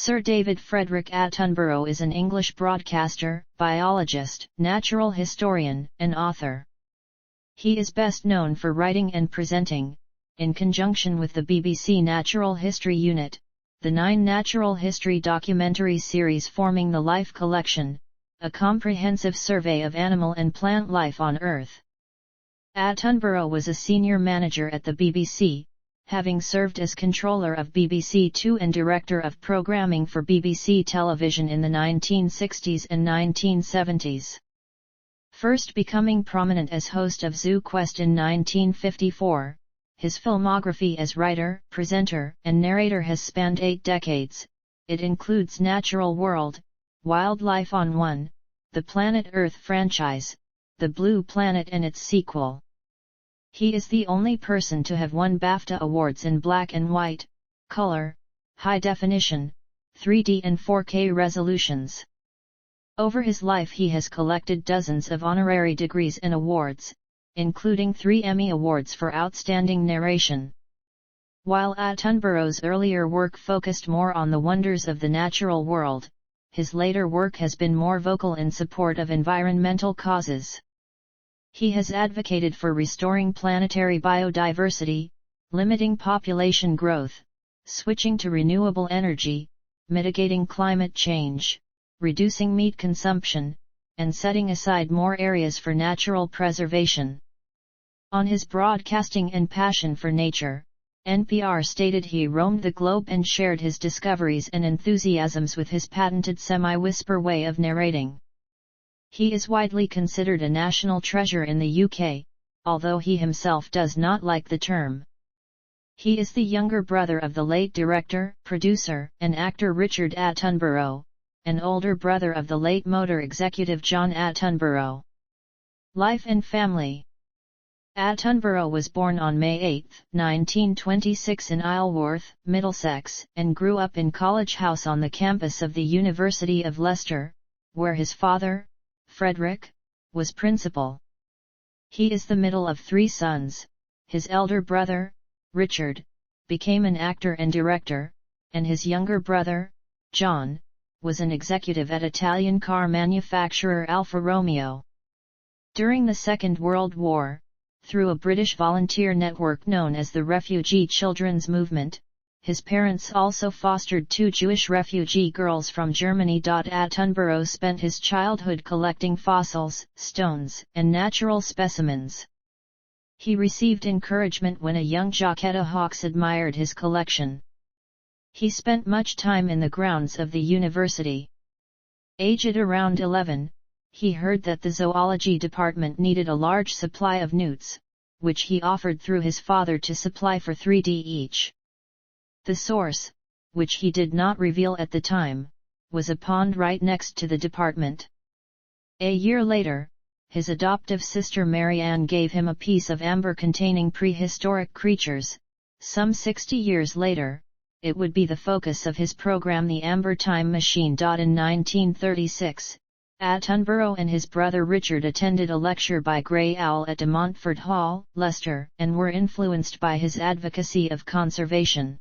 Sir David Frederick Attenborough is an English broadcaster, biologist, natural historian, and author. He is best known for writing and presenting, in conjunction with the BBC Natural History Unit, the 9 natural history documentary series forming the Life Collection, a comprehensive survey of animal and plant life on Earth. Attenborough was a senior manager at the BBC, having served as controller of BBC Two and director of programming for BBC Television in the 1960s and 1970s. First becoming prominent as host of Zoo Quest in 1954, his filmography as writer, presenter, and narrator has spanned 8 decades. It includes Natural World, Wildlife on One, the Planet Earth franchise, The Blue Planet and its sequel. He is the only person to have won BAFTA awards in black and white, color, high definition, 3D and 4K resolutions. Over his life he has collected dozens of honorary degrees and awards, including 3 Emmy Awards for Outstanding Narration. While Attenborough's earlier work focused more on the wonders of the natural world, his later work has been more vocal in support of environmental causes. He has advocated for restoring planetary biodiversity, limiting population growth, switching to renewable energy, mitigating climate change, reducing meat consumption, and setting aside more areas for natural preservation. On his broadcasting and passion for nature, NPR stated he roamed the globe and shared his discoveries and enthusiasms with his patented semi-whisper way of narrating. He is widely considered a national treasure in the UK, although he himself does not like the term. He is the younger brother of the late director, producer, and actor Richard Attenborough, and older brother of the late motor executive John Attenborough. Life and family. Attenborough was born on May 8, 1926 in Isleworth, Middlesex, and grew up in College House on the campus of the University of Leicester, where his father, Frederick, was principal. He is the middle of 3 sons. His elder brother, Richard, became an actor and director, and his younger brother, John, was an executive at Italian car manufacturer Alfa Romeo. During the Second World War, through a British volunteer network known as the Refugee Children's Movement, his parents also fostered 2 Jewish refugee girls from Germany. Attenborough spent his childhood collecting fossils, stones, and natural specimens. He received encouragement when a young Jacquetta Hawkes admired his collection. He spent much time in the grounds of the university. Aged around 11, he heard that the zoology department needed a large supply of newts, which he offered through his father to supply for 3D each. The source, which he did not reveal at the time, was a pond right next to the department. A year later, his adoptive sister Mary Ann gave him a piece of amber containing prehistoric creatures. Some 60 years later, it would be the focus of his program The Amber Time Machine. In 1936, Attenborough and his brother Richard attended a lecture by Grey Owl at De Montfort Hall, Leicester, and were influenced by his advocacy of conservation.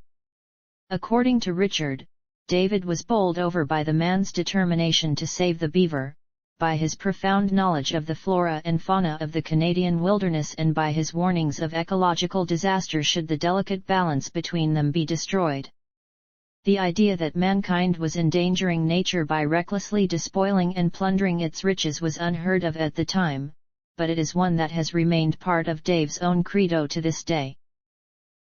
According to Richard, David was bowled over by the man's determination to save the beaver, by his profound knowledge of the flora and fauna of the Canadian wilderness, and by his warnings of ecological disaster should the delicate balance between them be destroyed. The idea that mankind was endangering nature by recklessly despoiling and plundering its riches was unheard of at the time, but it is one that has remained part of Dave's own credo to this day.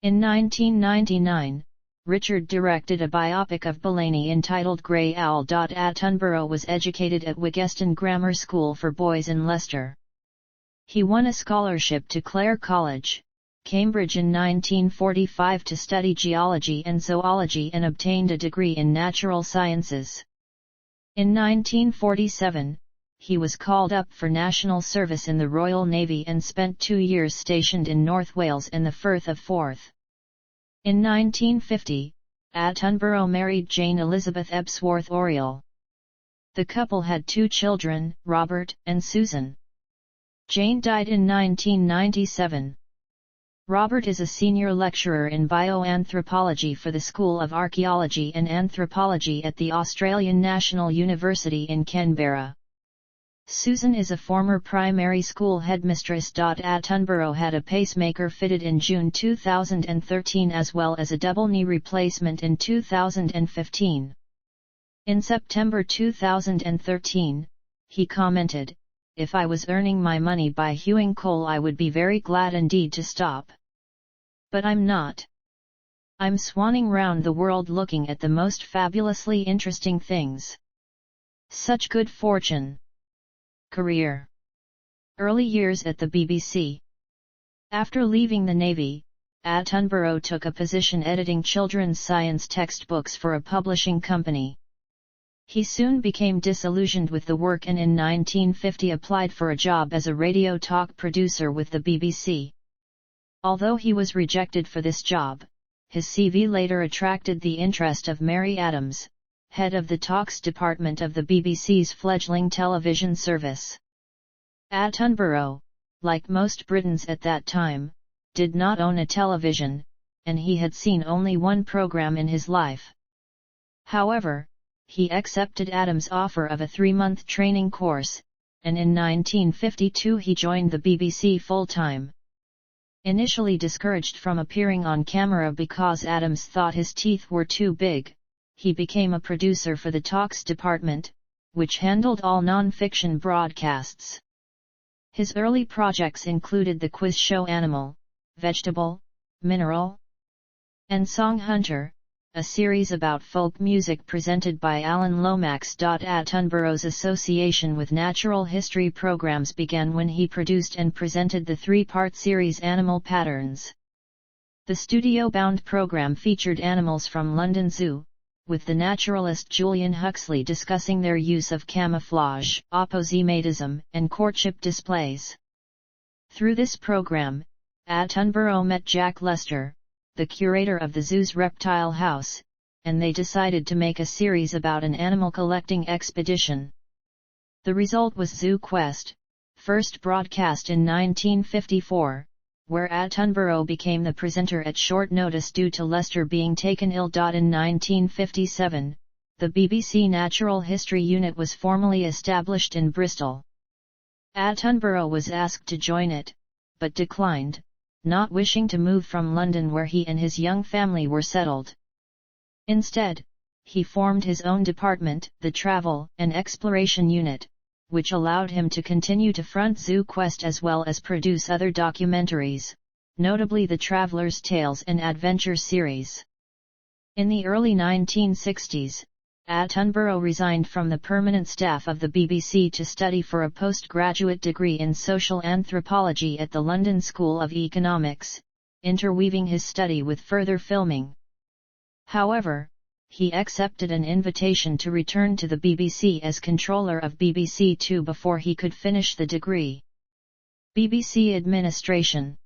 In 1999, Richard directed a biopic of Bellany entitled Grey Owl. Attenborough was educated at Wigeston Grammar School for Boys in Leicester. He won a scholarship to Clare College, Cambridge in 1945 to study geology and zoology and obtained a degree in natural sciences. In 1947, he was called up for national service in the Royal Navy and spent 2 years stationed in North Wales and the Firth of Forth. In 1950, Attenborough married Jane Elizabeth Ebsworth Oriel. The couple had 2 children, Robert and Susan. Jane died in 1997. Robert is a senior lecturer in bioanthropology for the School of Archaeology and Anthropology at the Australian National University in Canberra. Susan is a former primary school headmistress. Attenborough had a pacemaker fitted in June 2013 as well as a double knee replacement in 2015. In September 2013, he commented, "If I was earning my money by hewing coal I would be very glad indeed to stop. But I'm not. I'm swanning round the world looking at the most fabulously interesting things. Such good fortune." Career. Early years at the BBC. After leaving the Navy, Attenborough took a position editing children's science textbooks for a publishing company. He soon became disillusioned with the work and in 1950 applied for a job as a radio talk producer with the BBC. Although he was rejected for this job, his CV later attracted the interest of Mary Adams, head of the talks department of the BBC's fledgling television service. Attenborough, like most Britons at that time, did not own a television, and he had seen only one programme in his life. However, he accepted Adams' offer of a 3-month training course, and in 1952 he joined the BBC full-time. Initially discouraged from appearing on camera because Adams thought his teeth were too big, he became a producer for the talks department, which handled all non-fiction broadcasts. His early projects included the quiz show Animal, Vegetable, Mineral, and Song Hunter, a series about folk music presented by Alan Lomax. Attenborough's association with natural history programs began when he produced and presented the 3-part series Animal Patterns. The studio-bound program featured animals from London Zoo, with the naturalist Julian Huxley discussing their use of camouflage, aposematism, and courtship displays. Through this program, Attenborough met Jack Lester, the curator of the zoo's reptile house, and they decided to make a series about an animal collecting expedition. The result was Zoo Quest, first broadcast in 1954, where Attenborough became the presenter at short notice due to Lester being taken ill. In 1957, the BBC Natural History Unit was formally established in Bristol. Attenborough was asked to join it, but declined, not wishing to move from London where he and his young family were settled. Instead, he formed his own department, the Travel and Exploration Unit, which allowed him to continue to front Zoo Quest as well as produce other documentaries, notably the Traveller's Tales and Adventure series. In the early 1960s, Attenborough resigned from the permanent staff of the BBC to study for a postgraduate degree in social anthropology at the London School of Economics, interweaving his study with further filming. However, he accepted an invitation to return to the BBC as controller of BBC Two before he could finish the degree. BBC administration.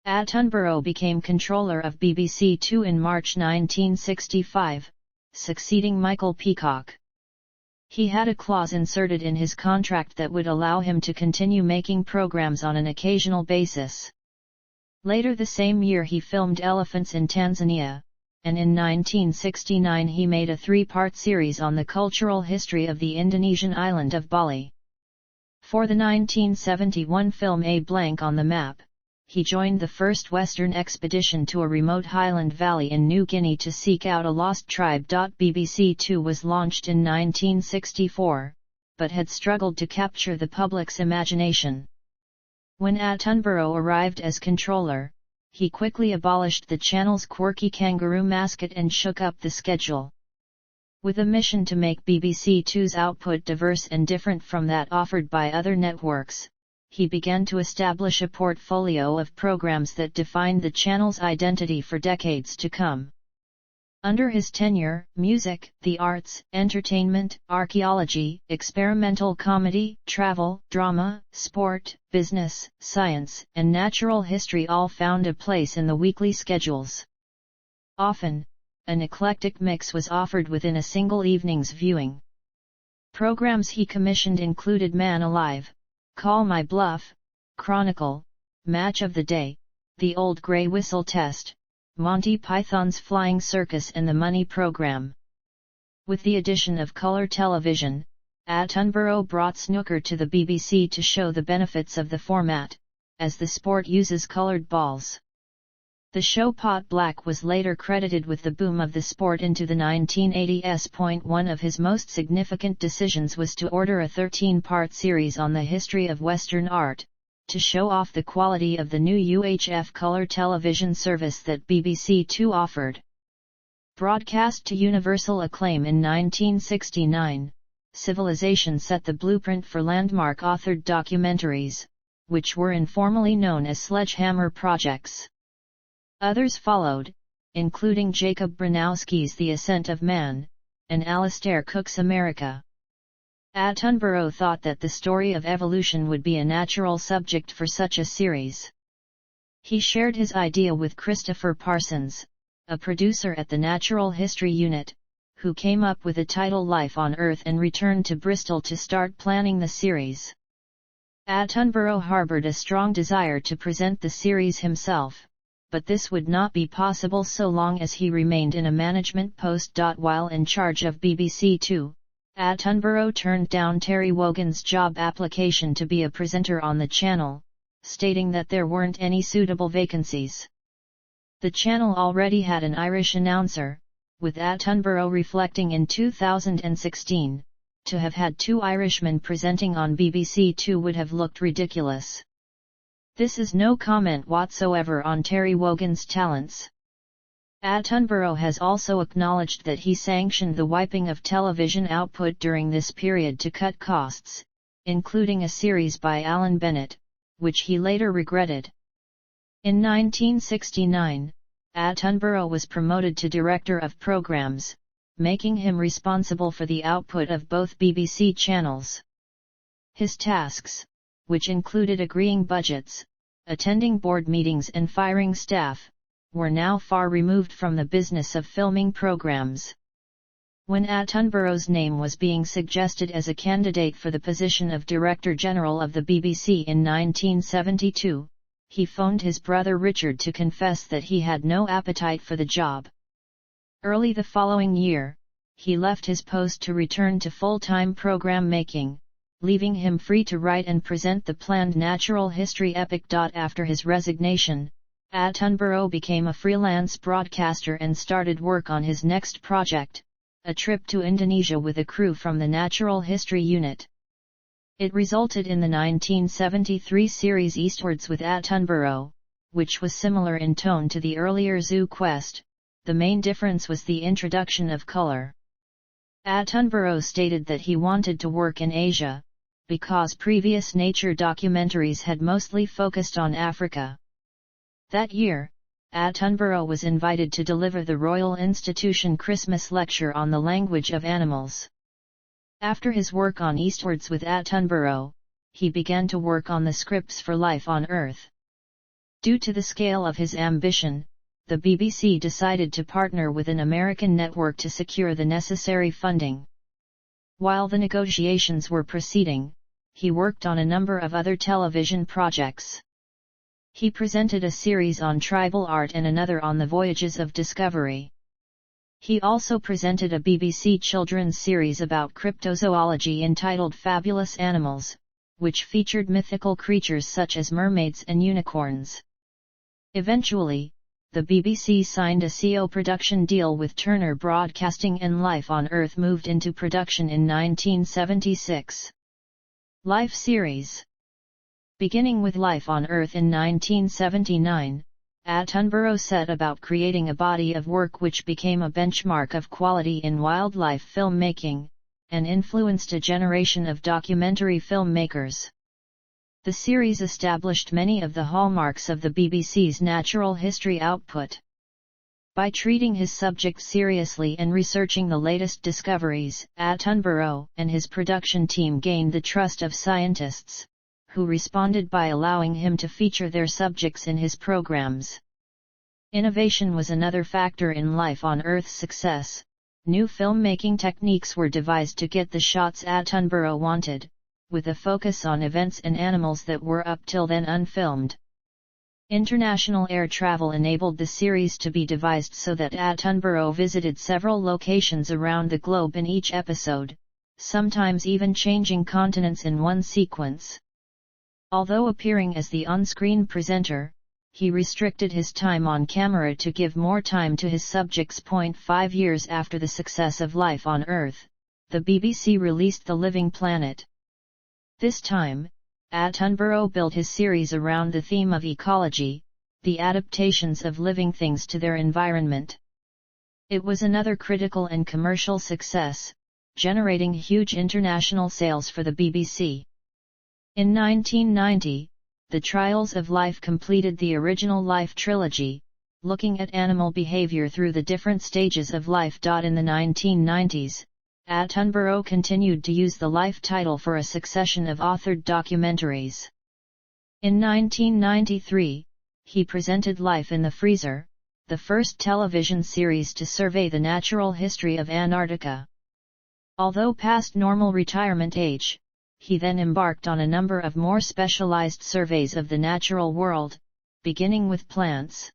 Attenborough became controller of BBC Two in March 1965, succeeding Michael Peacock. He had a clause inserted in his contract that would allow him to continue making programs on an occasional basis. Later the same year he filmed Elephants in Tanzania, and in 1969 he made a 3-part series on the cultural history of the Indonesian island of Bali. For the 1971 film A Blank on the Map, he joined the first Western expedition to a remote highland valley in New Guinea to seek out a lost tribe. BBC Two was launched in 1964, but had struggled to capture the public's imagination. When Attenborough arrived as controller, he quickly abolished the channel's quirky kangaroo mascot and shook up the schedule. With a mission to make BBC Two's output diverse and different from that offered by other networks, he began to establish a portfolio of programs that defined the channel's identity for decades to come. Under his tenure, music, the arts, entertainment, archaeology, experimental comedy, travel, drama, sport, business, science, and natural history all found a place in the weekly schedules. Often, an eclectic mix was offered within a single evening's viewing. Programs he commissioned included Man Alive, Call My Bluff, Chronicle, Match of the Day, The Old Grey Whistle Test, Monty Python's Flying Circus and The Money Program. With the addition of colour television, Attenborough brought snooker to the BBC to show the benefits of the format, as the sport uses coloured balls. The show Pot Black was later credited with the boom of the sport into the 1980s. One of his most significant decisions was to order a 13-part series on the history of Western art, to show off the quality of the new UHF colour television service that BBC Two offered. Broadcast to universal acclaim in 1969, Civilization set the blueprint for landmark-authored documentaries, which were informally known as sledgehammer projects. Others followed, including Jacob Bronowski's The Ascent of Man, and Alistair Cook's America. Attenborough thought that the story of evolution would be a natural subject for such a series. He shared his idea with Christopher Parsons, a producer at the Natural History Unit, who came up with the title Life on Earth and returned to Bristol to start planning the series. Attenborough harbored a strong desire to present the series himself, but this would not be possible so long as he remained in a management post. While in charge of BBC Two, Attenborough turned down Terry Wogan's job application to be a presenter on the channel, stating that there weren't any suitable vacancies. The channel already had an Irish announcer, with Attenborough reflecting in 2016, to have had two Irishmen presenting on BBC Two would have looked ridiculous. This is no comment whatsoever on Terry Wogan's talents. Attenborough has also acknowledged that he sanctioned the wiping of television output during this period to cut costs, including a series by Alan Bennett, which he later regretted. In 1969, Attenborough was promoted to Director of Programs, making him responsible for the output of both BBC channels. His tasks, which included agreeing budgets, attending board meetings and firing staff, were now far removed from the business of filming programs. When Attenborough's name was being suggested as a candidate for the position of Director General of the BBC in 1972, he phoned his brother Richard to confess that he had no appetite for the job. Early the following year, he left his post to return to full-time program making, leaving him free to write and present the planned natural history epic. After his resignation, Attenborough became a freelance broadcaster and started work on his next project, a trip to Indonesia with a crew from the Natural History Unit. It resulted in the 1973 series Eastwards with Attenborough, which was similar in tone to the earlier Zoo Quest. The main difference was the introduction of color. Attenborough stated that he wanted to work in Asia, because previous nature documentaries had mostly focused on Africa. That year, Attenborough was invited to deliver the Royal Institution Christmas lecture on the language of animals. After his work on Eastwards with Attenborough, he began to work on the scripts for Life on Earth. Due to the scale of his ambition, the BBC decided to partner with an American network to secure the necessary funding. While the negotiations were proceeding, he worked on a number of other television projects. He presented a series on tribal art and another on the voyages of discovery. He also presented a BBC children's series about cryptozoology entitled Fabulous Animals, which featured mythical creatures such as mermaids and unicorns. Eventually, the BBC signed a CO production deal with Turner Broadcasting and Life on Earth moved into production in 1976. Life series. Beginning with Life on Earth in 1979, Attenborough set about creating a body of work which became a benchmark of quality in wildlife filmmaking, and influenced a generation of documentary filmmakers. The series established many of the hallmarks of the BBC's natural history output. By treating his subject seriously and researching the latest discoveries, Attenborough and his production team gained the trust of scientists, who responded by allowing him to feature their subjects in his programs. Innovation was another factor in Life on Earth's success. New filmmaking techniques were devised to get the shots Attenborough wanted, with a focus on events and animals that were up till then unfilmed. International air travel enabled the series to be devised so that Attenborough visited several locations around the globe in each episode, sometimes even changing continents in one sequence. Although appearing as the on-screen presenter, he restricted his time on camera to give more time to his subjects. 5 years after the success of Life on Earth, the BBC released The Living Planet. This time, Attenborough built his series around the theme of ecology, the adaptations of living things to their environment. It was another critical and commercial success, generating huge international sales for the BBC. In 1990, The Trials of Life completed the original Life trilogy, looking at animal behavior through the different stages of life. In the 1990s, Attenborough continued to use the Life title for a succession of authored documentaries. In 1993, he presented Life in the Freezer, the first television series to survey the natural history of Antarctica. Although past normal retirement age, he then embarked on a number of more specialized surveys of the natural world, beginning with plants.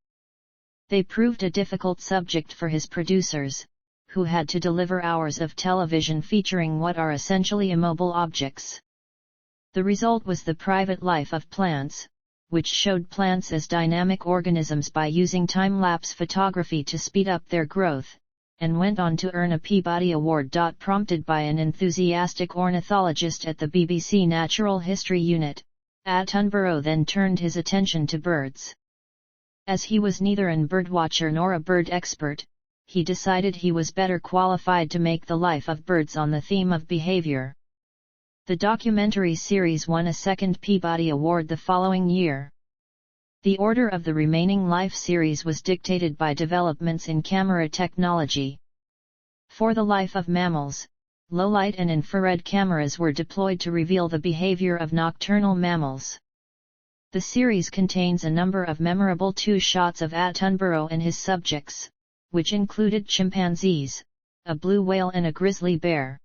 They proved a difficult subject for his producers, who had to deliver hours of television featuring what are essentially immobile objects. The result was The Private Life of Plants, which showed plants as dynamic organisms by using time-lapse photography to speed up their growth, and went on to earn a Peabody Award. Prompted by an enthusiastic ornithologist at the BBC Natural History Unit, Attenborough then turned his attention to birds. As he was neither an birdwatcher nor a bird expert, he decided he was better qualified to make the life of birds on the theme of behavior. The documentary series won a second Peabody Award the following year. The order of the remaining Life series was dictated by developments in camera technology. For the life of mammals, low-light and infrared cameras were deployed to reveal the behavior of nocturnal mammals. The series contains a number of memorable two-shots of Attenborough and his subjects, which included chimpanzees, a blue whale and a grizzly bear.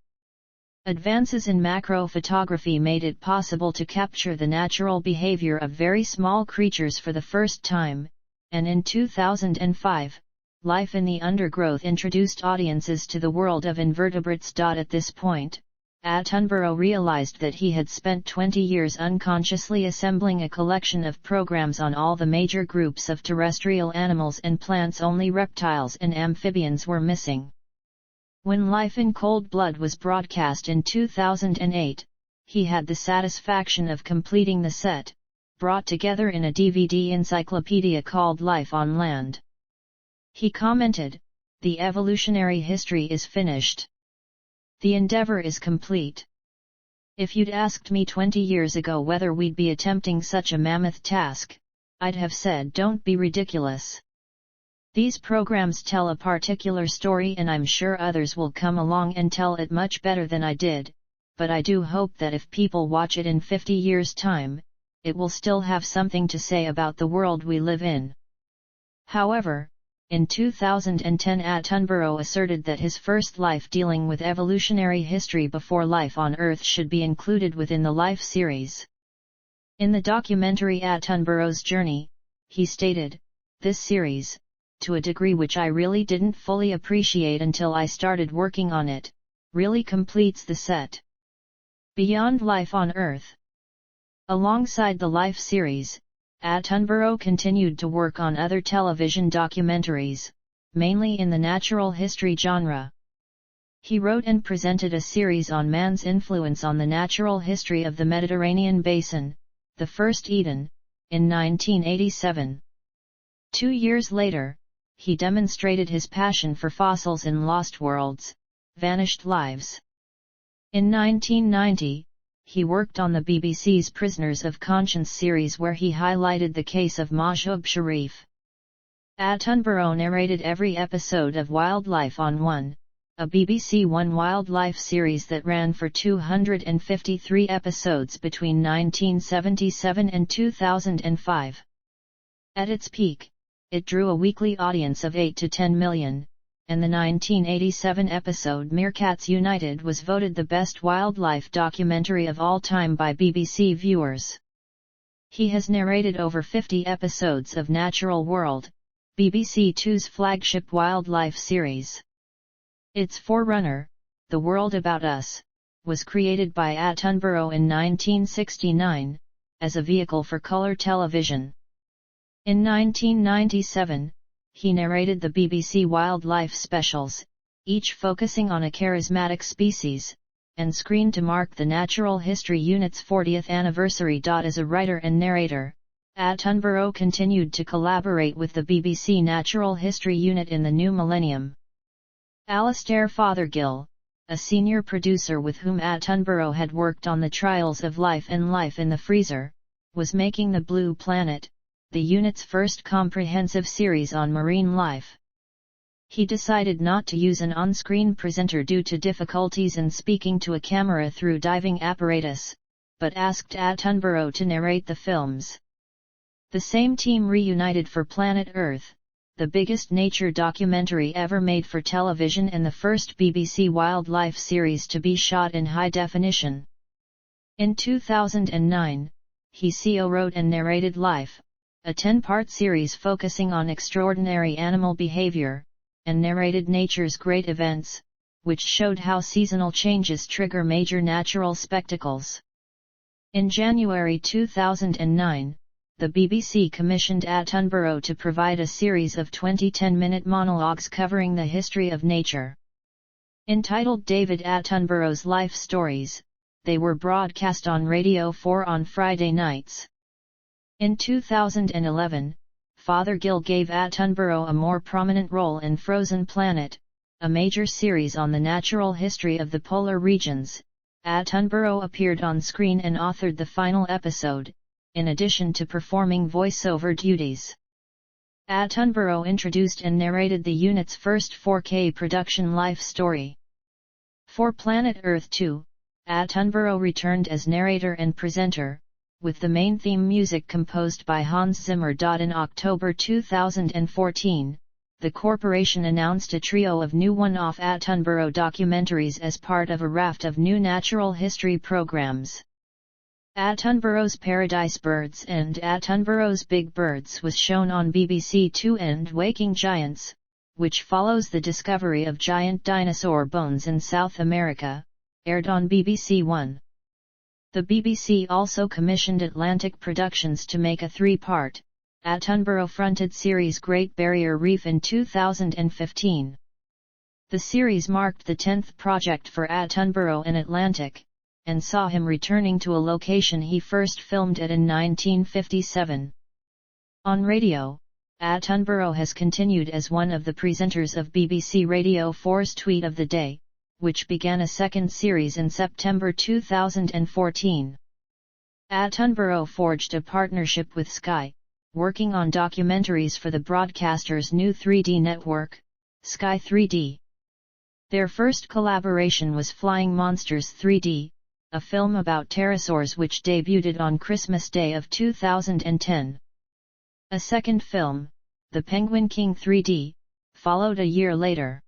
Advances in macro photography made it possible to capture the natural behavior of very small creatures for the first time, and in 2005, Life in the Undergrowth introduced audiences to the world of invertebrates. At this point, Attenborough realized that he had spent 20 years unconsciously assembling a collection of programs on all the major groups of terrestrial animals and plants. Only reptiles and amphibians were missing. When Life in Cold Blood was broadcast in 2008, he had the satisfaction of completing the set, brought together in a DVD encyclopedia called Life on Land. He commented, "The evolutionary history is finished. The endeavor is complete. If you'd asked me 20 years ago whether we'd be attempting such a mammoth task, I'd have said don't be ridiculous. These programs tell a particular story and I'm sure others will come along and tell it much better than I did, but I do hope that if people watch it in 50 years' time, it will still have something to say about the world we live in." However, in 2010 Attenborough asserted that his first Life dealing with evolutionary history before Life on Earth should be included within the Life series. In the documentary Attenborough's Journey, he stated, "This series, to a degree which I really didn't fully appreciate until I started working on it, really completes the set." Beyond Life on Earth. Alongside the Life series, Attenborough continued to work on other television documentaries, mainly in the natural history genre. He wrote and presented a series on man's influence on the natural history of the Mediterranean basin, The First Eden, in 1987. 2 years later, he demonstrated his passion for fossils in Lost Worlds, Vanished Lives. In 1990, he worked on the BBC's Prisoners of Conscience series where he highlighted the case of Mahjoub Sharif. Attenborough narrated every episode of Wildlife on One, a BBC One wildlife series that ran for 253 episodes between 1977 and 2005. At its peak, it drew a weekly audience of 8 to 10 million, and the 1987 episode Meerkats United was voted the best wildlife documentary of all time by BBC viewers. He has narrated over 50 episodes of Natural World, BBC Two's flagship wildlife series. Its forerunner, The World About Us, was created by Attenborough in 1969, as a vehicle for colour television. In 1997, he narrated the BBC wildlife specials, each focusing on a charismatic species, and screened to mark the Natural History Unit's 40th anniversary. As a writer and narrator, Attenborough continued to collaborate with the BBC Natural History Unit in the new millennium. Alastair Fothergill, a senior producer with whom Attenborough had worked on the Trials of Life and Life in the Freezer, was making The Blue Planet, the unit's first comprehensive series on marine life. He decided not to use an on-screen presenter due to difficulties in speaking to a camera through diving apparatus, but asked Attenborough to narrate the films. The same team reunited for Planet Earth, the biggest nature documentary ever made for television and the first BBC wildlife series to be shot in high definition. In 2009, he co-wrote and narrated Life, a 10-part series focusing on extraordinary animal behavior, and narrated Nature's Great Events, which showed how seasonal changes trigger major natural spectacles. In January 2009, the BBC commissioned Attenborough to provide a series of 20 10-minute monologues covering the history of nature. Entitled David Attenborough's Life Stories, they were broadcast on Radio 4 on Friday nights. In 2011, Fothergill gave Attenborough a more prominent role in Frozen Planet, a major series on the natural history of the polar regions. Attenborough appeared on screen and authored the final episode, in addition to performing voiceover duties. Attenborough introduced and narrated the unit's first 4K production Life story. For Planet Earth 2, Attenborough returned as narrator and presenter, with the main theme music composed by Hans Zimmer. In October 2014, the corporation announced a trio of new one-off Attenborough documentaries as part of a raft of new natural history programs. Attenborough's Paradise Birds and Attenborough's Big Birds was shown on BBC Two, and Waking Giants, which follows the discovery of giant dinosaur bones in South America, aired on BBC One. The BBC also commissioned Atlantic Productions to make a 3-part, Attenborough-fronted series Great Barrier Reef in 2015. The series marked the 10th project for Attenborough in Atlantic, and saw him returning to a location he first filmed at in 1957. On radio, Attenborough has continued as one of the presenters of BBC Radio 4's Tweet of the Day, which began a second series in September 2014. Attenborough forged a partnership with Sky, working on documentaries for the broadcaster's new 3D network, Sky 3D. Their first collaboration was Flying Monsters 3D, a film about pterosaurs which debuted on Christmas Day of 2010. A second film, The Penguin King 3D, followed a year later.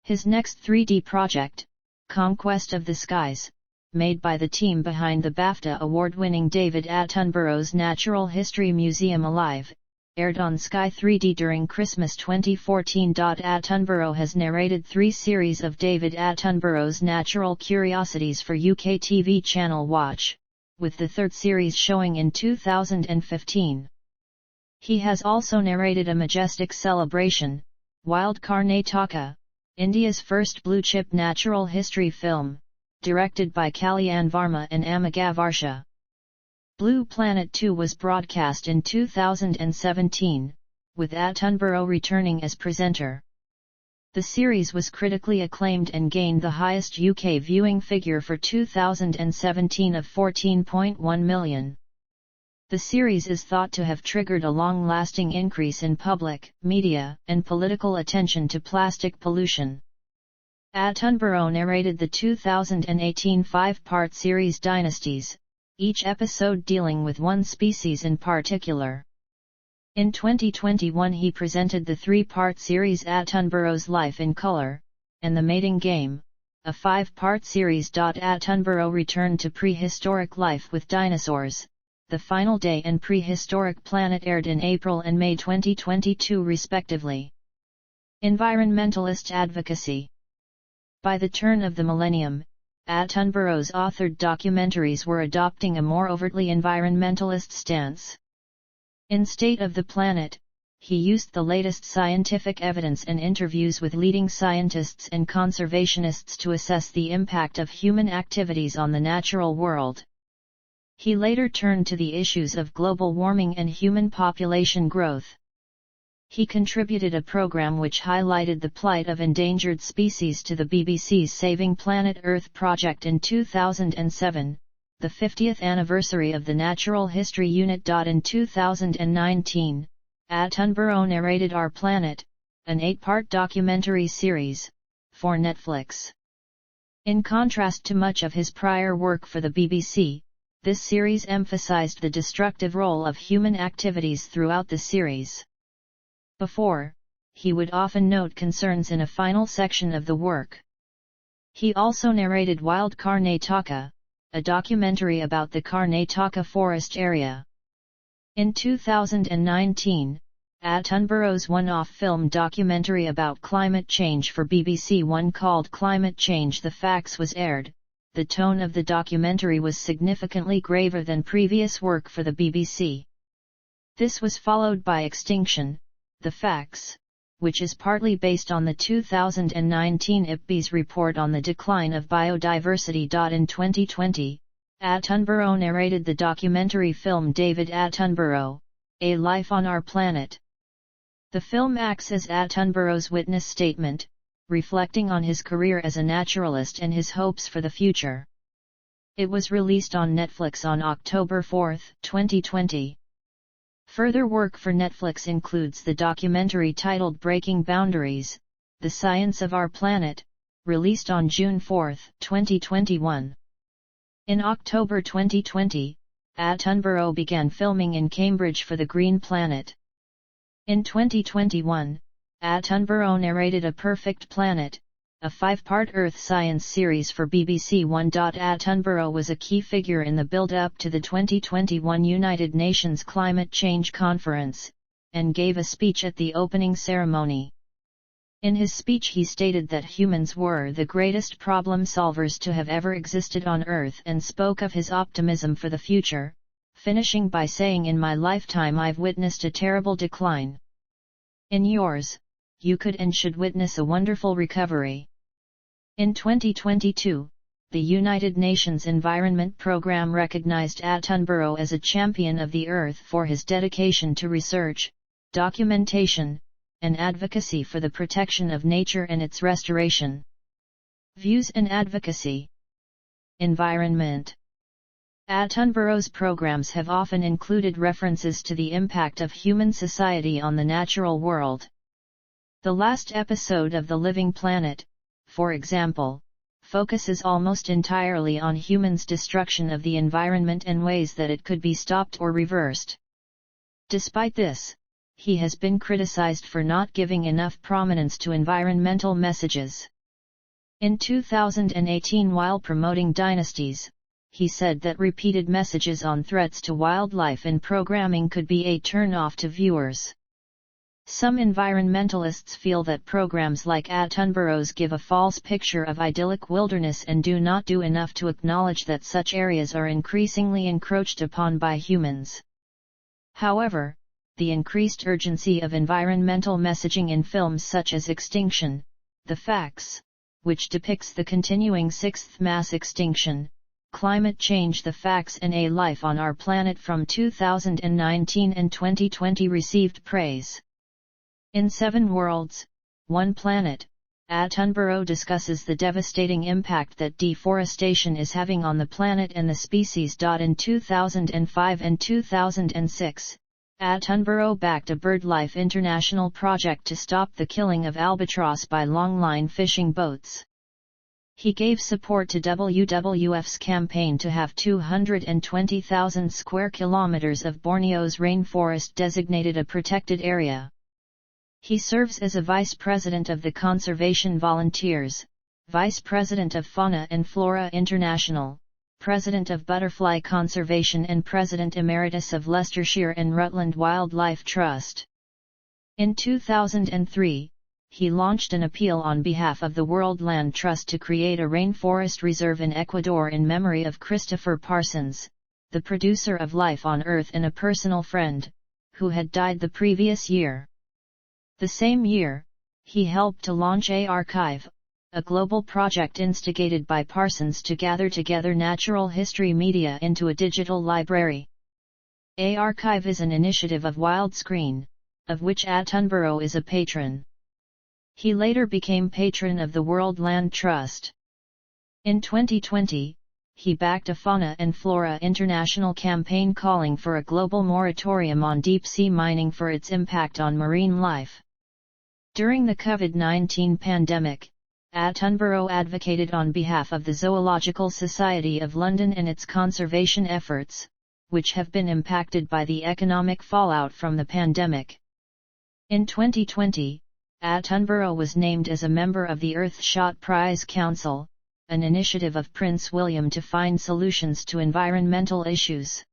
His next 3D project, Conquest of the Skies, made by the team behind the BAFTA award-winning David Attenborough's Natural History Museum Alive, aired on Sky 3D during Christmas 2014. Attenborough has narrated 3 series of David Attenborough's Natural Curiosities for UK TV channel Watch, with the 3rd series showing in 2015. He has also narrated A Majestic Celebration, Wild Karnataka, India's first blue-chip natural history film, directed by Kalyan Varma and Amiga Varsha. Blue Planet 2 was broadcast in 2017, with Attenborough returning as presenter. The series was critically acclaimed and gained the highest UK viewing figure for 2017 of 14.1 million. The series is thought to have triggered a long-lasting increase in public, media, and political attention to plastic pollution. Attenborough narrated the 2018 5-part series Dynasties, each episode dealing with one species in particular. In 2021 he presented the 3-part series Attenborough's Life in Color, and The Mating Game, a 5-part series. Attenborough returned to prehistoric life with dinosaurs, The Final Day and Prehistoric Planet aired in April and May 2022 respectively. Environmentalist advocacy. By the turn of the millennium, Attenborough's authored documentaries were adopting a more overtly environmentalist stance. In State of the Planet, he used the latest scientific evidence and interviews with leading scientists and conservationists to assess the impact of human activities on the natural world. He later turned to the issues of global warming and human population growth. He contributed a program which highlighted the plight of endangered species to the BBC's Saving Planet Earth project in 2007, the 50th anniversary of the Natural History Unit. In 2019, Attenborough narrated Our Planet, an 8-part documentary series, for Netflix. In contrast to much of his prior work for the BBC, this series emphasized the destructive role of human activities throughout the series. Before, he would often note concerns in a final section of the work. He also narrated Wild Karnataka, a documentary about the Karnataka forest area. In 2019, Attenborough's one-off film documentary about climate change for BBC One called Climate Change: The Facts was aired. The tone of the documentary was significantly graver than previous work for the BBC. This was followed by Extinction: The Facts, which is partly based on the 2019 IPBES report on the decline of biodiversity. In 2020, Attenborough narrated the documentary film David Attenborough, A Life on Our Planet. The film acts as Attenborough's witness statement, reflecting on his career as a naturalist and his hopes for the future. It was released on Netflix on October 4, 2020. Further work for Netflix includes the documentary titled Breaking Boundaries: The Science of Our Planet, released on June 4, 2021. In October 2020, Attenborough began filming in Cambridge for The Green Planet. In 2021, Attenborough narrated A Perfect Planet, a 5-part Earth science series for BBC One. Attenborough was a key figure in the build-up to the 2021 United Nations Climate Change Conference, and gave a speech at the opening ceremony. In his speech he stated that humans were the greatest problem solvers to have ever existed on Earth and spoke of his optimism for the future, finishing by saying, "In my lifetime I've witnessed a terrible decline. In yours, you could and should witness a wonderful recovery." In 2022, the United Nations Environment Programme recognized Attenborough as a champion of the Earth for his dedication to research, documentation, and advocacy for the protection of nature and its restoration. Views and advocacy. Environment. Attenborough's programs have often included references to the impact of human society on the natural world. The last episode of The Living Planet, for example, focuses almost entirely on humans' destruction of the environment and ways that it could be stopped or reversed. Despite this, he has been criticized for not giving enough prominence to environmental messages. In 2018, while promoting Dynasties, he said that repeated messages on threats to wildlife in programming could be a turn-off to viewers. Some environmentalists feel that programs like Attenborough's give a false picture of idyllic wilderness and do not do enough to acknowledge that such areas are increasingly encroached upon by humans. However, the increased urgency of environmental messaging in films such as Extinction: The Facts, which depicts the continuing sixth mass extinction, Climate Change: The Facts, and A Life on Our Planet from 2019 and 2020 received praise. In 7 Worlds, One Planet, Attenborough discusses the devastating impact that deforestation is having on the planet and the species. In 2005 and 2006, Attenborough backed a BirdLife International project to stop the killing of albatross by longline fishing boats. He gave support to WWF's campaign to have 220,000 square kilometers of Borneo's rainforest designated a protected area. He serves as a vice president of the Conservation Volunteers, vice president of Fauna and Flora International, President of Butterfly Conservation and President Emeritus of Leicestershire and Rutland Wildlife Trust. In 2003, he launched an appeal on behalf of the World Land Trust to create a rainforest reserve in Ecuador in memory of Christopher Parsons, the producer of Life on Earth and a personal friend, who had died the previous year. The same year, he helped to launch A-Archive, a global project instigated by Parsons to gather together natural history media into a digital library. A-Archive is an initiative of Wildscreen, of which Attenborough is a patron. He later became patron of the World Land Trust. In 2020, he backed a Fauna and Flora International campaign calling for a global moratorium on deep-sea mining for its impact on marine life. During the COVID-19 pandemic, Attenborough advocated on behalf of the Zoological Society of London and its conservation efforts, which have been impacted by the economic fallout from the pandemic. In 2020, Attenborough was named as a member of the Earthshot Prize Council, an initiative of Prince William to find solutions to environmental issues.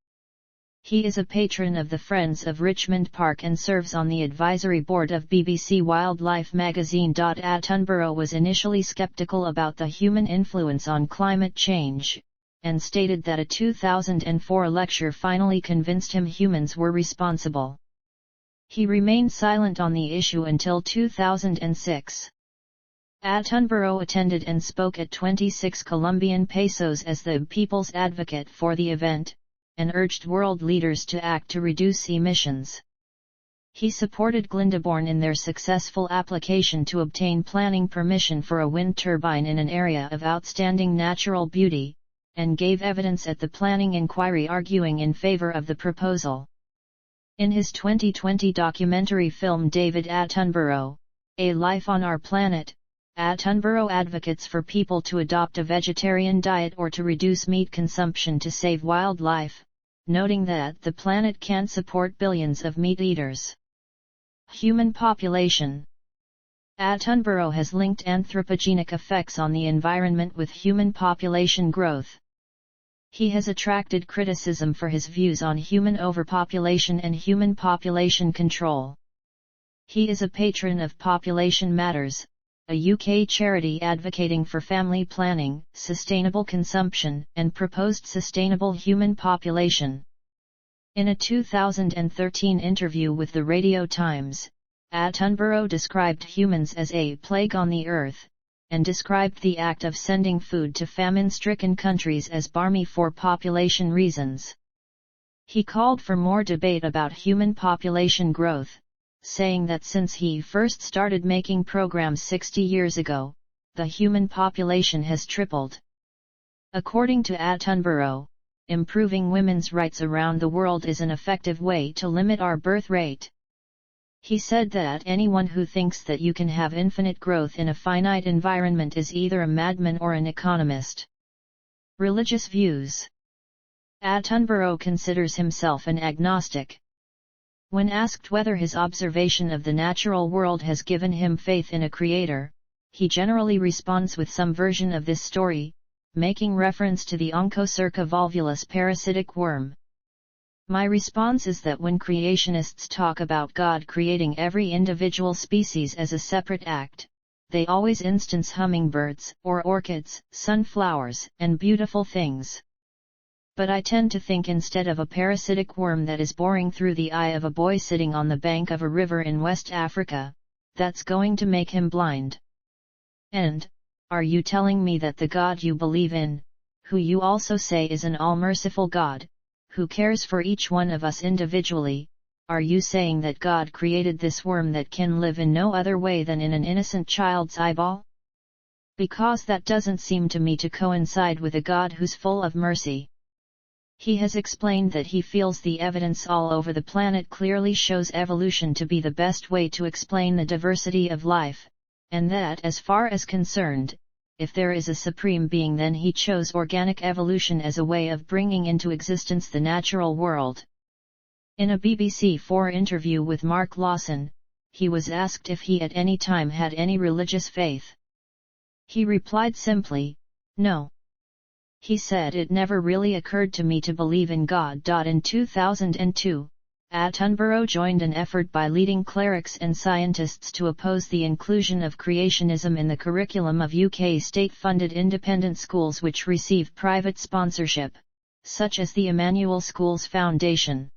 He is a patron of the Friends of Richmond Park and serves on the advisory board of BBC Wildlife magazine. Attenborough was initially skeptical about the human influence on climate change, and stated that a 2004 lecture finally convinced him humans were responsible. He remained silent on the issue until 2006. Attenborough attended and spoke at 26 Colombian pesos as the people's advocate for the event, and urged world leaders to act to reduce emissions. He supported Glyndebourne in their successful application to obtain planning permission for a wind turbine in an area of outstanding natural beauty, and gave evidence at the planning inquiry arguing in favor of the proposal. In his 2020 documentary film David Attenborough, A Life on Our Planet, Attenborough advocates for people to adopt a vegetarian diet or to reduce meat consumption to save wildlife, noting that the planet can't support billions of meat eaters. Human population. Attenborough has linked anthropogenic effects on the environment with human population growth. He has attracted criticism for his views on human overpopulation and human population control. He is a patron of Population Matters, a UK charity advocating for family planning, sustainable consumption, and proposed sustainable human population. In a 2013 interview with the Radio Times, Attenborough described humans as a plague on the earth, and described the act of sending food to famine-stricken countries as barmy for population reasons. He called for more debate about human population growth, saying that since he first started making programs 60 years ago, the human population has tripled. According to Attenborough, improving women's rights around the world is an effective way to limit our birth rate. He said that anyone who thinks that you can have infinite growth in a finite environment is either a madman or an economist. Religious views. Attenborough considers himself an agnostic. When asked whether his observation of the natural world has given him faith in a creator, he generally responds with some version of this story, making reference to the Onchocerca volvulus parasitic worm. My response is that when creationists talk about God creating every individual species as a separate act, they always instance hummingbirds, or orchids, sunflowers, and beautiful things. But I tend to think instead of a parasitic worm that is boring through the eye of a boy sitting on the bank of a river in West Africa, that's going to make him blind. And, are you telling me that the God you believe in, who you also say is an all-merciful God, who cares for each one of us individually, are you saying that God created this worm that can live in no other way than in an innocent child's eyeball? Because that doesn't seem to me to coincide with a God who's full of mercy. He has explained that he feels the evidence all over the planet clearly shows evolution to be the best way to explain the diversity of life, and that as far as concerned, if there is a supreme being, then he chose organic evolution as a way of bringing into existence the natural world. In a BBC 4 interview with Mark Lawson, he was asked if he at any time had any religious faith. He replied simply, "No. He said, "It never really occurred to me to believe in God." In 2002, Attenborough joined an effort by leading clerics and scientists to oppose the inclusion of creationism in the curriculum of UK state-funded independent schools which receive private sponsorship, such as the Emmanuel Schools Foundation.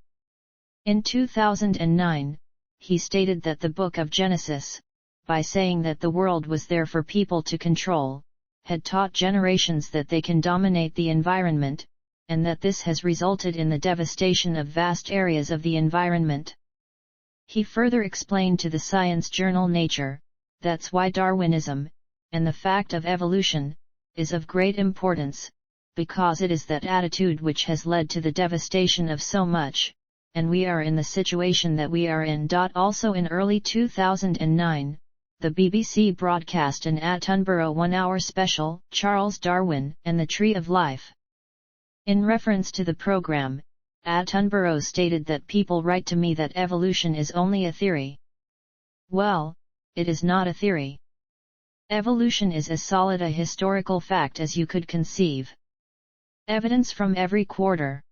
In 2009, he stated that the Book of Genesis, by saying that the world was there for people to control, had taught generations that they can dominate the environment, and that this has resulted in the devastation of vast areas of the environment. He further explained to the science journal Nature, that's why Darwinism, and the fact of evolution, is of great importance, because it is that attitude which has led to the devastation of so much, and we are in the situation that we are in. Also in early 2009, the BBC broadcast an Attenborough one-hour special, Charles Darwin and the Tree of Life. In reference to the program, Attenborough stated that people write to me that evolution is only a theory. Well, it is not a theory. Evolution is as solid a historical fact as you could conceive. Evidence from every quarter.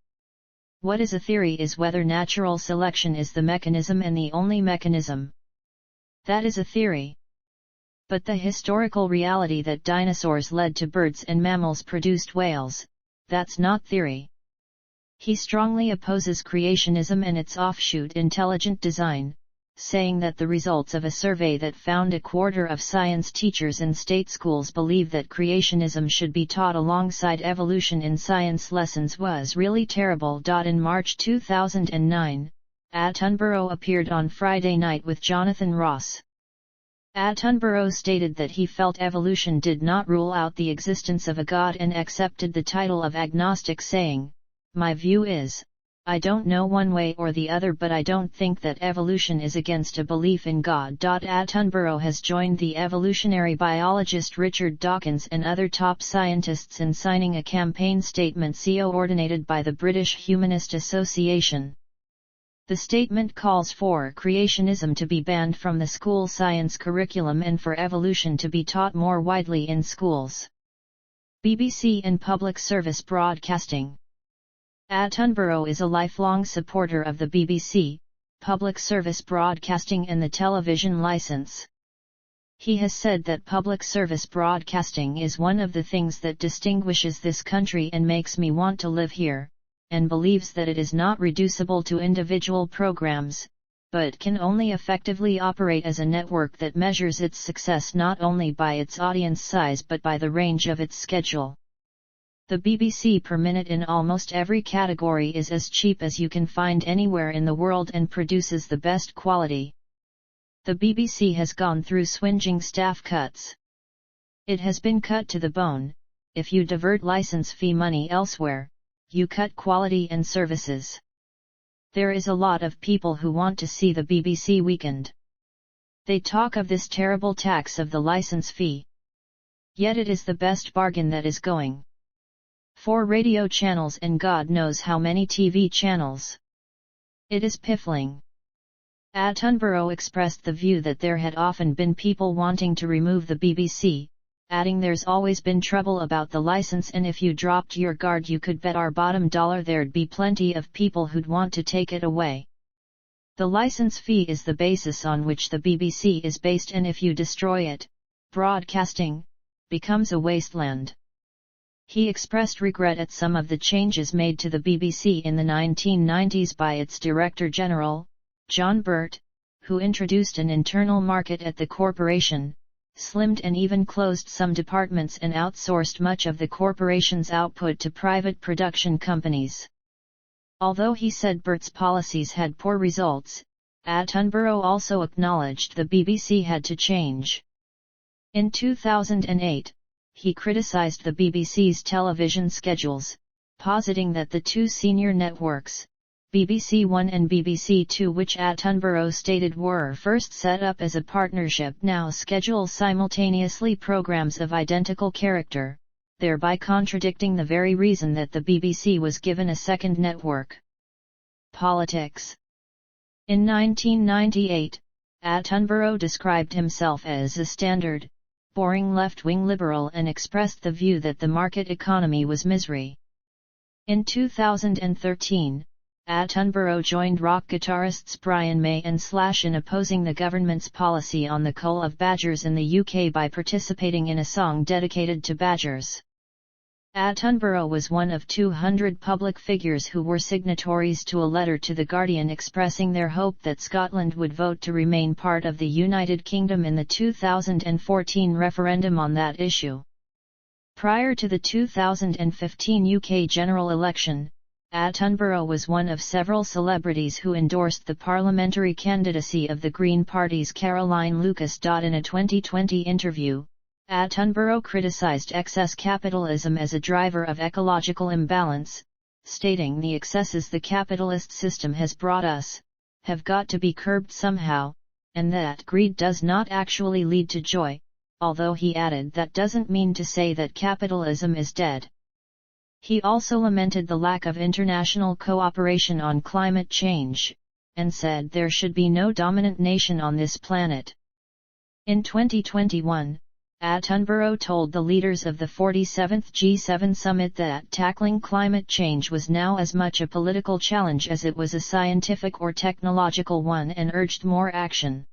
What is a theory is whether natural selection is the mechanism and the only mechanism. That is a theory. But the historical reality that dinosaurs led to birds and mammals produced whales, that's not theory. He strongly opposes creationism and its offshoot intelligent design, saying that the results of a survey that found a quarter of science teachers in state schools believe that creationism should be taught alongside evolution in science lessons was really terrible. In March 2009, Attenborough appeared on Friday Night with Jonathan Ross. Attenborough stated that he felt evolution did not rule out the existence of a God and accepted the title of agnostic, saying, "My view is, I don't know one way or the other, but I don't think that evolution is against a belief in God." Attenborough has joined the evolutionary biologist Richard Dawkins and other top scientists in signing a campaign statement coordinated by the British Humanist Association. The statement calls for creationism to be banned from the school science curriculum and for evolution to be taught more widely in schools. BBC and Public Service Broadcasting. Attenborough is a lifelong supporter of the BBC, Public Service Broadcasting and the television licence. He has said that public service broadcasting is one of the things that distinguishes this country and makes me want to live here, and believes that it is not reducible to individual programs, but can only effectively operate as a network that measures its success not only by its audience size but by the range of its schedule. The BBC per minute in almost every category is as cheap as you can find anywhere in the world and produces the best quality. The BBC has gone through swingeing staff cuts. It has been cut to the bone. If you divert license fee money elsewhere, you cut quality and services. There is a lot of people who want to see the BBC weakened. They talk of this terrible tax of the license fee. Yet it is the best bargain that is going. 4 radio channels and God knows how many TV channels. It is piffling. Attenborough expressed the view that there had often been people wanting to remove the BBC, adding, "There's always been trouble about the license, and if you dropped your guard you could bet our bottom dollar there'd be plenty of people who'd want to take it away. The license fee is the basis on which the BBC is based, and if you destroy it, broadcasting becomes a wasteland." He expressed regret at some of the changes made to the BBC in the 1990s by its Director General, John Birt, who introduced an internal market at the corporation, slimmed and even closed some departments and outsourced much of the corporation's output to private production companies. Although he said Birt's policies had poor results, Attenborough also acknowledged the BBC had to change. In 2008, he criticized the BBC's television schedules, positing that the 2 senior networks, BBC One and BBC Two, which Attenborough stated were first set up as a partnership, now schedule simultaneously programs of identical character, thereby contradicting the very reason that the BBC was given a second network. Politics. In 1998, Attenborough described himself as a standard, boring left-wing liberal, and expressed the view that the market economy was misery. In 2013, Attenborough joined rock guitarists Brian May and Slash in opposing the government's policy on the cull of badgers in the UK by participating in a song dedicated to badgers. Attenborough was one of 200 public figures who were signatories to a letter to The Guardian expressing their hope that Scotland would vote to remain part of the United Kingdom in the 2014 referendum on that issue. Prior to the 2015 UK general election, Attenborough was one of several celebrities who endorsed the parliamentary candidacy of the Green Party's Caroline Lucas. In a 2020 interview, Attenborough criticized excess capitalism as a driver of ecological imbalance, stating the excesses the capitalist system has brought us have got to be curbed somehow, and that greed does not actually lead to joy, although he added that doesn't mean to say that capitalism is dead. He also lamented the lack of international cooperation on climate change, and said there should be no dominant nation on this planet. In 2021, Attenborough told the leaders of the 47th G7 summit that tackling climate change was now as much a political challenge as it was a scientific or technological one, and urged more action.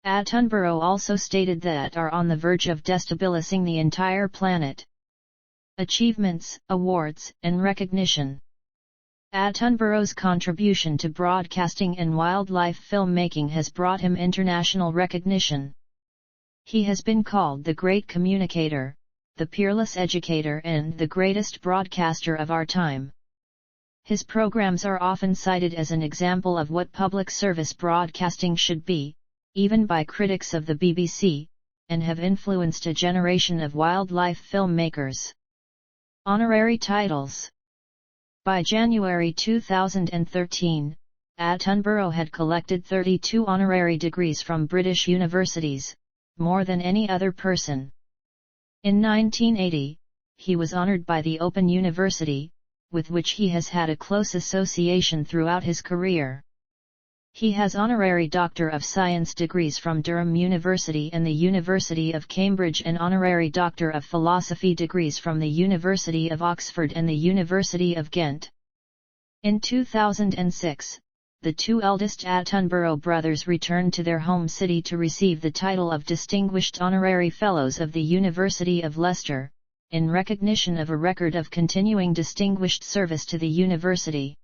Attenborough also stated that are on the verge of destabilizing the entire planet. Achievements, awards, and recognition. Attenborough's contribution to broadcasting and wildlife filmmaking has brought him international recognition. He has been called the great communicator, the peerless educator, and the greatest broadcaster of our time. His programs are often cited as an example of what public service broadcasting should be, even by critics of the BBC, and have influenced a generation of wildlife filmmakers. Honorary titles. By January 2013, Attenborough had collected 32 honorary degrees from British universities, more than any other person. In 1980, he was honoured by the Open University, with which he has had a close association throughout his career. He has honorary Doctor of Science degrees from Durham University and the University of Cambridge, and honorary Doctor of Philosophy degrees from the University of Oxford and the University of Ghent. In 2006, the two eldest Attenborough brothers returned to their home city to receive the title of Distinguished Honorary Fellows of the University of Leicester, in recognition of a record of continuing distinguished service to the university.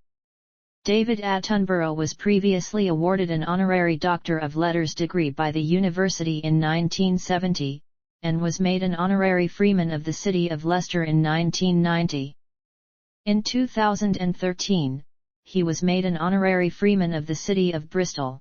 David Attenborough was previously awarded an honorary Doctor of Letters degree by the university in 1970, and was made an honorary Freeman of the City of Leicester in 1990. In 2013, he was made an honorary Freeman of the City of Bristol.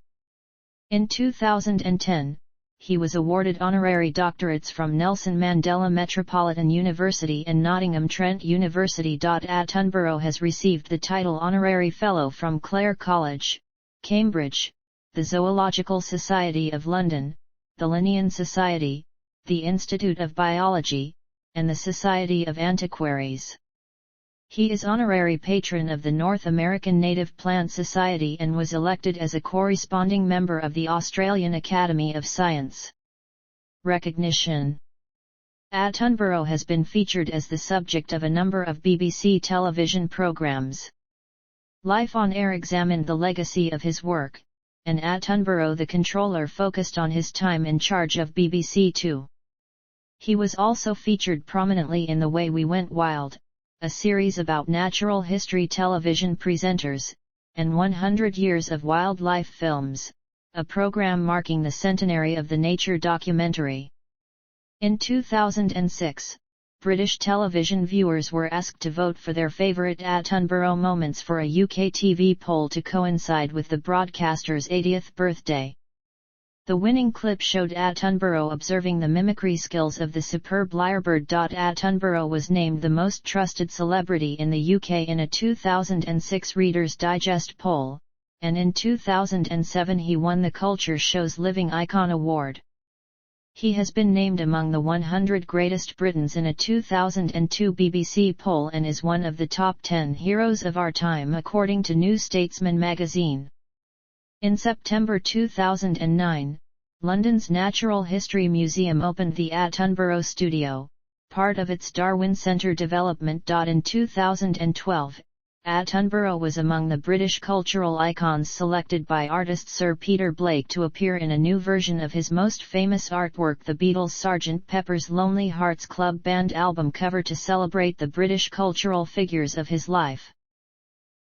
In 2010, he was awarded honorary doctorates from Nelson Mandela Metropolitan University and Nottingham Trent University. Attenborough has received the title Honorary Fellow from Clare College, Cambridge, the Zoological Society of London, the Linnean Society, the Institute of Biology, and the Society of Antiquaries. He is honorary patron of the North American Native Plant Society and was elected as a corresponding member of the Australian Academy of Science. Recognition. Attenborough has been featured as the subject of a number of BBC television programmes. Life on Air examined the legacy of his work, and Attenborough the Controller focused on his time in charge of BBC Two. He was also featured prominently in The Way We Went Wild, a series about natural history television presenters, and 100 Years of Wildlife Films, a program marking the centenary of the nature documentary. In 2006, British television viewers were asked to vote for their favourite Attenborough moments for a UK TV poll to coincide with the broadcaster's 80th birthday. The winning clip showed Attenborough observing the mimicry skills of the superb lyrebird. Attenborough was named the most trusted celebrity in the UK in a 2006 Reader's Digest poll, and in 2007 he won the Culture Show's Living Icon Award. He has been named among the 100 Greatest Britons in a 2002 BBC poll and is one of the top 10 heroes of our time according to New Statesman magazine. In September 2009, London's Natural History Museum opened the Attenborough Studio, part of its Darwin Centre development. In 2012, Attenborough was among the British cultural icons selected by artist Sir Peter Blake to appear in a new version of his most famous artwork, the Beatles' Sgt. Pepper's Lonely Hearts Club Band album cover, to celebrate the British cultural figures of his life.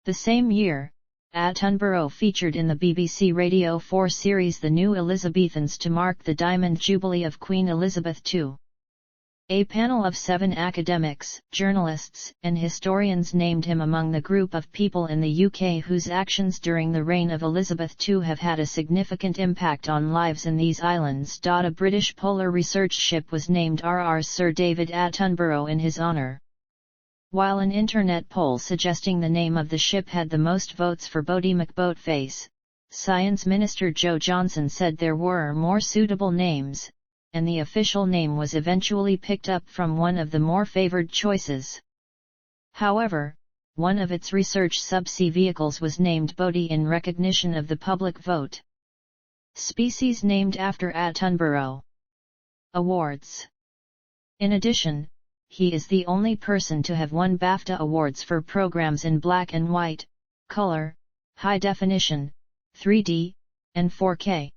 The same year, Attenborough featured in the BBC Radio 4 series The New Elizabethans to mark the Diamond Jubilee of Queen Elizabeth II. A panel of 7 academics, journalists, and historians named him among the group of people in the UK whose actions during the reign of Elizabeth II have had a significant impact on lives in these islands. A British polar research ship was named RR Sir David Attenborough in his honour. While an internet poll suggesting the name of the ship had the most votes for Boaty McBoatface, Science Minister Joe Johnson said there were more suitable names, and the official name was eventually picked up from one of the more favoured choices. However, one of its research subsea vehicles was named Boaty in recognition of the public vote. Species named after Attenborough. Awards. In addition, he is the only person to have won BAFTA awards for programs in black and white, color, high definition, 3D, and 4K.